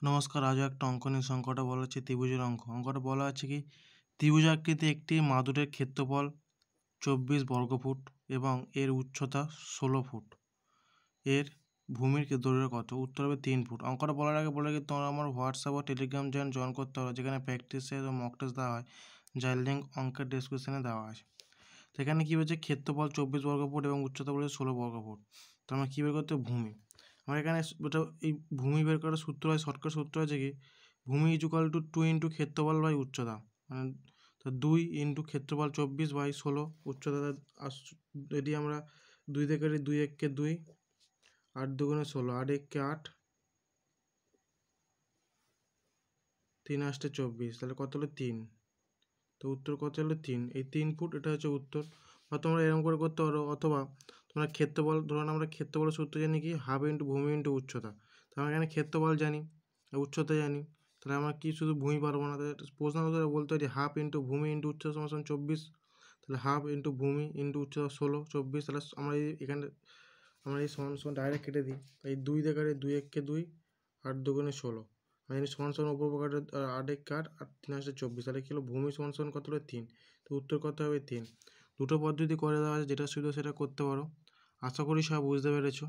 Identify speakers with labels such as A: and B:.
A: নমস্কার, আজও একটা অঙ্ক নিয়ে অঙ্কটা বলা হচ্ছে ত্রিভুজের অঙ্ক। অঙ্কটা বলা আছে কি, ত্রিভুজাকৃতি একটি মাদুরের ক্ষেত্রফল 24 বর্গফুট এবং এর উচ্চতা 16 ফুট। এর ভূমির দৈর্ঘ্য কত? উত্তর হবে 3 ফুট। অঙ্কটা বলার আগে বলে রাখি, তোমরা আমার হোয়াটসঅ্যাপ ও টেলিগ্রাম চ্যানেল জয়েন করতে পারো, যেখানে প্র্যাকটিস সেট ও মক টেস্ট দেওয়া হয়, যার লিঙ্ক অঙ্কের ডেসক্রিপশনে দেওয়া আছে। সেখানে কী বলছে, ক্ষেত্রফল 24 বর্গফুট এবং উচ্চতা বলেছে 16 বর্গফুট। তো আমরা কী বের করতে হবে? ভূমি। আমার এখানে ওটা এই ভূমি বের করার সূত্র হয়, শর্টকাট সূত্র আছে কি, ভূমি ইজুকাল টু 2 ইন্টু ক্ষেত্রফল বাই উচ্চতা, মানে তো 2 ইন্টু ক্ষেত্রফল 24 বাই 16 উচ্চতা। এটি আমরা 2 থেকে 2 এককে 2, 8 দুগুণে 16, 8 এককে 8, 3 আষ্টে 24, তাহলে কত হলো? 3। তো উত্তর কত হলো? 3। এই 3 ফুট, এটা হচ্ছে উত্তর। বা তোমরা এরকম করে করতে পারো, অথবা তোমরা ক্ষেত্রফল, ধরুন আমরা ক্ষেত্রফলের সূত্র জানি কি, হাফ ইন্টু ভূমি ইন্টু উচ্চতা। তো আমরা এখানে ক্ষেত্রফল জানি, উচ্চতা জানি, তাহলে আমরা কি শুধু ভূমি পারবো না? প্রশ্ন উত্তরে বলতে পারি হাফ ইন্টু ভূমি ইন্টু উচ্চতা সমান 24। তাহলে হাফ ইন্টু ভূমি ইন্টু উচ্চতা 16, 24। তাহলে আমরা এখানে আমরা এই সমান সমান ডাইরেক্ট কেটে দিই। এই 2 থেকে 2 এককে 2, 8 দুগুণে 16, মানে সমান সমান উপর পকেটে 8 এককে 8, আর 3 আসছে 24। তাহলে কি হলো? ভূমি সমান সমান কত হলো? 3। তো উত্তর কত হবে? 3। দুটো পদ্ধতি করে দেওয়া আছে, যেটা শুধু সেটা করতে পারো। আশা করি সব বুঝতে পেরেছো।